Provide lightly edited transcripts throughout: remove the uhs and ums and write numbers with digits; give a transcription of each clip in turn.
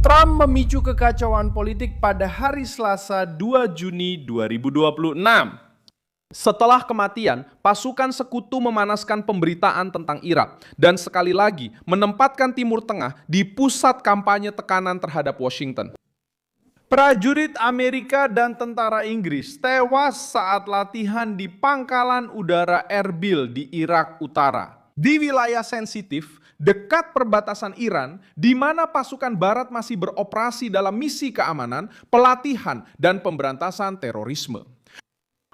Trump memicu kekacauan politik pada hari Selasa 2 Juni 2026. Setelah kematian, pasukan sekutu memanaskan pemberitaan tentang Irak dan sekali lagi menempatkan Timur Tengah di pusat kampanye tekanan terhadap Washington. Prajurit Amerika dan tentara Inggris tewas saat latihan di pangkalan udara Erbil di Irak Utara. Di wilayah sensitif, dekat perbatasan Iran, di mana pasukan Barat masih beroperasi dalam misi keamanan, pelatihan, dan pemberantasan terorisme.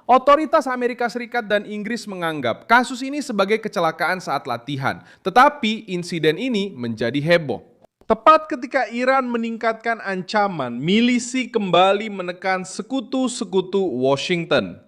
Otoritas Amerika Serikat dan Inggris menganggap kasus ini sebagai kecelakaan saat latihan, tetapi insiden ini menjadi heboh. Tepat ketika Iran meningkatkan ancaman, milisi kembali menekan sekutu-sekutu Washington.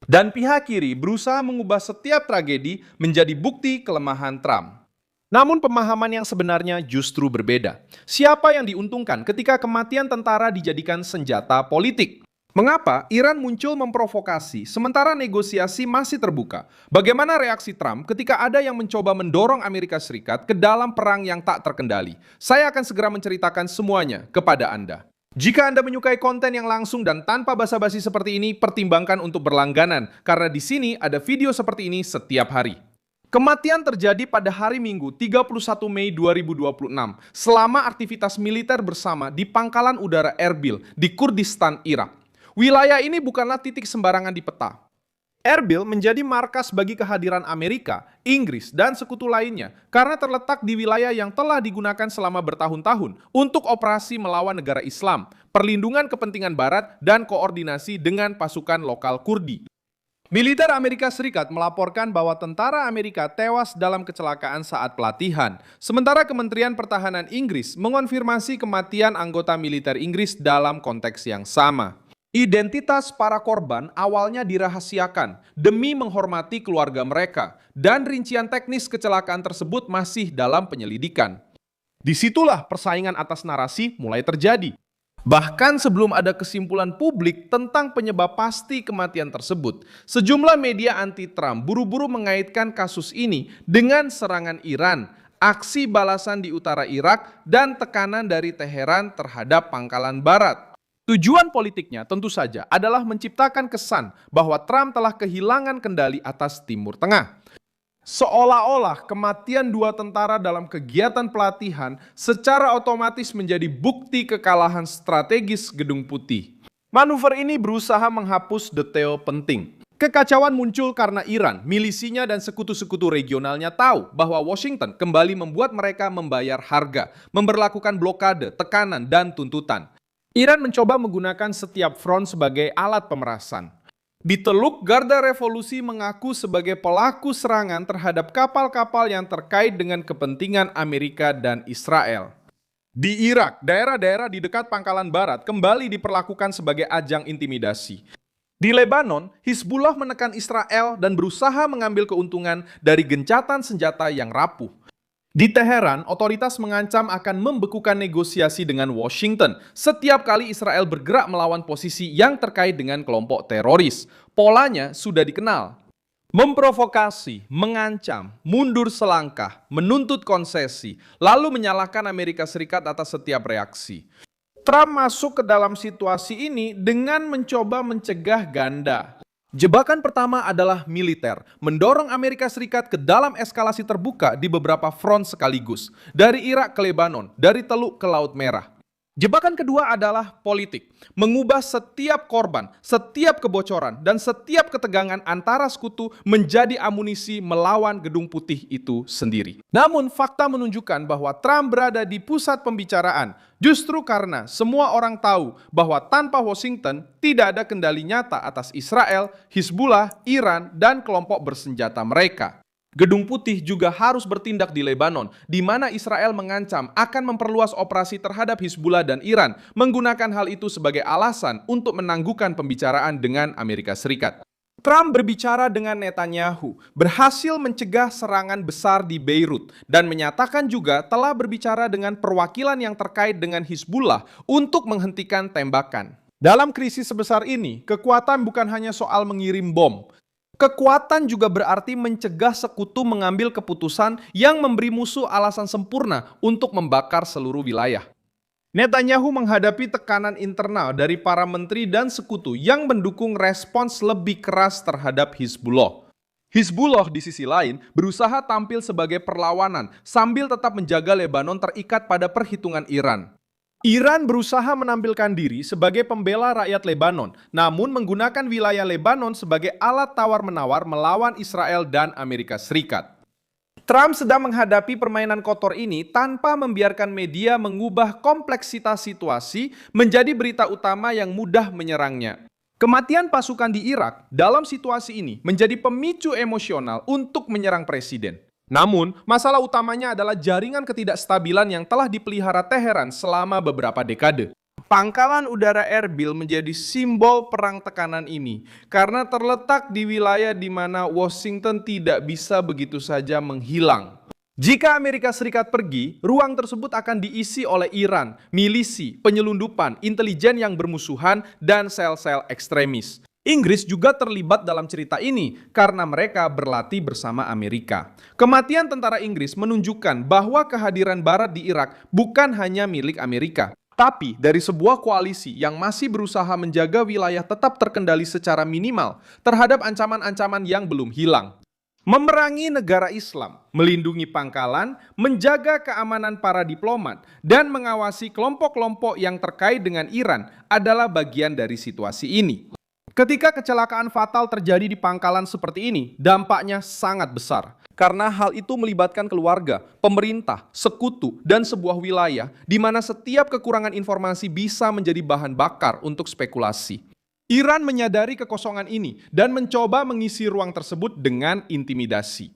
Dan pihak kiri berusaha mengubah setiap tragedi menjadi bukti kelemahan Trump. Namun pemahaman yang sebenarnya justru berbeda. Siapa yang diuntungkan ketika kematian tentara dijadikan senjata politik? Mengapa Iran muncul memprovokasi sementara negosiasi masih terbuka? Bagaimana reaksi Trump ketika ada yang mencoba mendorong Amerika Serikat ke dalam perang yang tak terkendali? Saya akan segera menceritakan semuanya kepada Anda. Jika Anda menyukai konten yang langsung dan tanpa basa-basi seperti ini, pertimbangkan untuk berlangganan, karena di sini ada video seperti ini setiap hari. Kematian terjadi pada hari Minggu 31 Mei 2026 selama aktivitas militer bersama di pangkalan udara Erbil di Kurdistan, Irak. Wilayah ini bukanlah titik sembarangan di peta. Erbil menjadi markas bagi kehadiran Amerika, Inggris, dan sekutu lainnya karena terletak di wilayah yang telah digunakan selama bertahun-tahun untuk operasi melawan negara Islam, perlindungan kepentingan Barat, dan koordinasi dengan pasukan lokal Kurdi. Militer Amerika Serikat melaporkan bahwa tentara Amerika tewas dalam kecelakaan saat pelatihan, sementara Kementerian Pertahanan Inggris mengonfirmasi kematian anggota militer Inggris dalam konteks yang sama. Identitas para korban awalnya dirahasiakan demi menghormati keluarga mereka, dan rincian teknis kecelakaan tersebut masih dalam penyelidikan. Disitulah persaingan atas narasi mulai terjadi. Bahkan sebelum ada kesimpulan publik tentang penyebab pasti kematian tersebut, sejumlah media anti-Trump buru-buru mengaitkan kasus ini dengan serangan Iran, aksi balasan di utara Irak, dan tekanan dari Teheran terhadap pangkalan Barat. Tujuan politiknya tentu saja adalah menciptakan kesan bahwa Trump telah kehilangan kendali atas Timur Tengah. Seolah-olah kematian dua tentara dalam kegiatan pelatihan secara otomatis menjadi bukti kekalahan strategis Gedung Putih. Manuver ini berusaha menghapus detail penting. Kekacauan muncul karena Iran, milisinya, dan sekutu-sekutu regionalnya tahu bahwa Washington kembali membuat mereka membayar harga, memberlakukan blokade, tekanan, dan tuntutan. Iran mencoba menggunakan setiap front sebagai alat pemerasan. Di Teluk, Garda Revolusi mengaku sebagai pelaku serangan terhadap kapal-kapal yang terkait dengan kepentingan Amerika dan Israel. Di Irak, daerah-daerah di dekat pangkalan Barat kembali diperlakukan sebagai ajang intimidasi. Di Lebanon, Hizbullah menekan Israel dan berusaha mengambil keuntungan dari gencatan senjata yang rapuh. Di Teheran, otoritas mengancam akan membekukan negosiasi dengan Washington setiap kali Israel bergerak melawan posisi yang terkait dengan kelompok teroris. Polanya sudah dikenal. Memprovokasi, mengancam, mundur selangkah, menuntut konsesi, lalu menyalahkan Amerika Serikat atas setiap reaksi. Trump masuk ke dalam situasi ini dengan mencoba mencegah ganda. Jebakan pertama adalah militer, mendorong Amerika Serikat ke dalam eskalasi terbuka di beberapa front sekaligus, dari Irak ke Lebanon, dari Teluk ke Laut Merah. Jebakan kedua adalah politik, mengubah setiap korban, setiap kebocoran, dan setiap ketegangan antara sekutu menjadi amunisi melawan Gedung Putih itu sendiri. Namun fakta menunjukkan bahwa Trump berada di pusat pembicaraan, justru karena semua orang tahu bahwa tanpa Washington tidak ada kendali nyata atas Israel, Hizbullah, Iran, dan kelompok bersenjata mereka. Gedung Putih juga harus bertindak di Lebanon, di mana Israel mengancam akan memperluas operasi terhadap Hizbullah dan Iran, menggunakan hal itu sebagai alasan untuk menangguhkan pembicaraan dengan Amerika Serikat. Trump berbicara dengan Netanyahu, berhasil mencegah serangan besar di Beirut, dan menyatakan juga telah berbicara dengan perwakilan yang terkait dengan Hizbullah untuk menghentikan tembakan. Dalam krisis sebesar ini, kekuatan bukan hanya soal mengirim bom. Kekuatan juga berarti mencegah sekutu mengambil keputusan yang memberi musuh alasan sempurna untuk membakar seluruh wilayah. Netanyahu menghadapi tekanan internal dari para menteri dan sekutu yang mendukung respons lebih keras terhadap Hizbullah. Hizbullah di sisi lain berusaha tampil sebagai perlawanan sambil tetap menjaga Lebanon terikat pada perhitungan Iran. Iran berusaha menampilkan diri sebagai pembela rakyat Lebanon, namun menggunakan wilayah Lebanon sebagai alat tawar-menawar melawan Israel dan Amerika Serikat. Trump sedang menghadapi permainan kotor ini tanpa membiarkan media mengubah kompleksitas situasi menjadi berita utama yang mudah menyerangnya. Kematian pasukan di Irak dalam situasi ini menjadi pemicu emosional untuk menyerang presiden. Namun, masalah utamanya adalah jaringan ketidakstabilan yang telah dipelihara Teheran selama beberapa dekade. Pangkalan udara Erbil menjadi simbol perang tekanan ini karena terletak di wilayah di mana Washington tidak bisa begitu saja menghilang. Jika Amerika Serikat pergi, ruang tersebut akan diisi oleh Iran, milisi, penyelundupan, intelijen yang bermusuhan, dan sel-sel ekstremis. Inggris juga terlibat dalam cerita ini karena mereka berlatih bersama Amerika. Kematian tentara Inggris menunjukkan bahwa kehadiran Barat di Irak bukan hanya milik Amerika, tapi dari sebuah koalisi yang masih berusaha menjaga wilayah tetap terkendali secara minimal terhadap ancaman-ancaman yang belum hilang. Memerangi negara Islam, melindungi pangkalan, menjaga keamanan para diplomat, dan mengawasi kelompok-kelompok yang terkait dengan Iran adalah bagian dari situasi ini. Ketika kecelakaan fatal terjadi di pangkalan seperti ini, dampaknya sangat besar. Karena hal itu melibatkan keluarga, pemerintah, sekutu, dan sebuah wilayah di mana setiap kekurangan informasi bisa menjadi bahan bakar untuk spekulasi. Iran menyadari kekosongan ini dan mencoba mengisi ruang tersebut dengan intimidasi.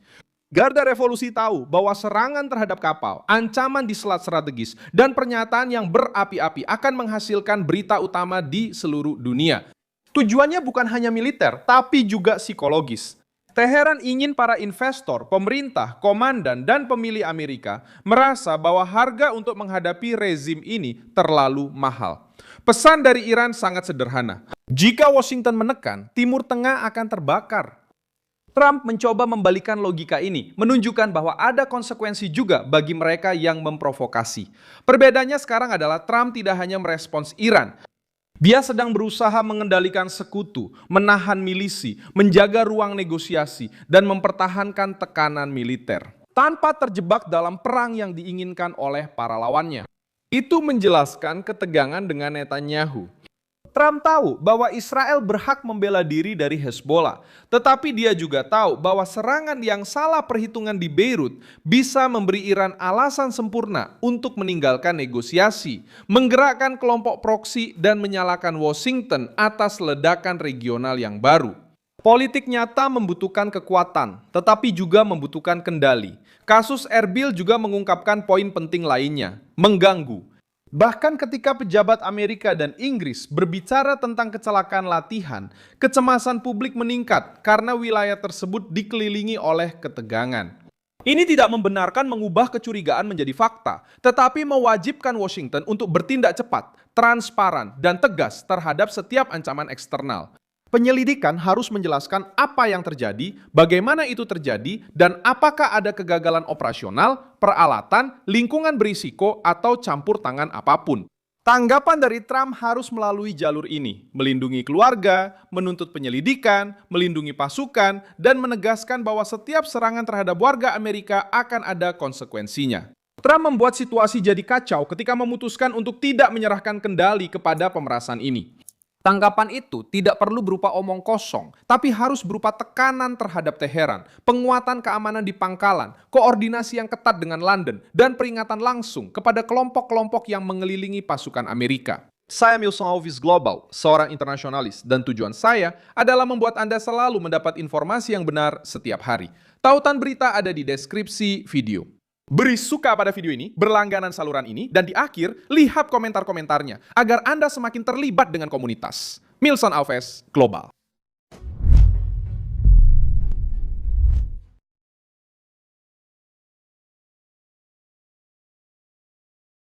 Garda Revolusi tahu bahwa serangan terhadap kapal, ancaman di selat strategis, dan pernyataan yang berapi-api akan menghasilkan berita utama di seluruh dunia. Tujuannya bukan hanya militer, tapi juga psikologis. Teheran ingin para investor, pemerintah, komandan, dan pemilih Amerika merasa bahwa harga untuk menghadapi rezim ini terlalu mahal. Pesan dari Iran sangat sederhana. Jika Washington menekan, Timur Tengah akan terbakar. Trump mencoba membalikan logika ini, menunjukkan bahwa ada konsekuensi juga bagi mereka yang memprovokasi. Perbedaannya sekarang adalah Trump tidak hanya merespons Iran, dia sedang berusaha mengendalikan sekutu, menahan milisi, menjaga ruang negosiasi, dan mempertahankan tekanan militer tanpa terjebak dalam perang yang diinginkan oleh para lawannya. Itu menjelaskan ketegangan dengan Netanyahu. Trump tahu bahwa Israel berhak membela diri dari Hezbollah, tetapi dia juga tahu bahwa serangan yang salah perhitungan di Beirut bisa memberi Iran alasan sempurna untuk meninggalkan negosiasi, menggerakkan kelompok proksi, dan menyalahkan Washington atas ledakan regional yang baru. Politik nyata membutuhkan kekuatan, tetapi juga membutuhkan kendali. Kasus Erbil juga mengungkapkan poin penting lainnya, mengganggu. Bahkan ketika pejabat Amerika dan Inggris berbicara tentang kecelakaan latihan, kecemasan publik meningkat karena wilayah tersebut dikelilingi oleh ketegangan. Ini tidak membenarkan mengubah kecurigaan menjadi fakta, tetapi mewajibkan Washington untuk bertindak cepat, transparan, dan tegas terhadap setiap ancaman eksternal. Penyelidikan harus menjelaskan apa yang terjadi, bagaimana itu terjadi, dan apakah ada kegagalan operasional, peralatan, lingkungan berisiko, atau campur tangan apapun. Tanggapan dari Trump harus melalui jalur ini, melindungi keluarga, menuntut penyelidikan, melindungi pasukan, dan menegaskan bahwa setiap serangan terhadap warga Amerika akan ada konsekuensinya. Trump membuat situasi jadi kacau ketika memutuskan untuk tidak menyerahkan kendali kepada pemerasan ini. Tanggapan itu tidak perlu berupa omong kosong, tapi harus berupa tekanan terhadap Teheran, penguatan keamanan di pangkalan, koordinasi yang ketat dengan London, dan peringatan langsung kepada kelompok-kelompok yang mengelilingi pasukan Amerika. Saya Milson Alves Global, seorang internasionalis, dan tujuan saya adalah membuat Anda selalu mendapat informasi yang benar setiap hari. Tautan berita ada di deskripsi video. Beri suka pada video ini, berlangganan saluran ini, dan di akhir, lihat komentar-komentarnya agar Anda semakin terlibat dengan komunitas. Milson Alves Global.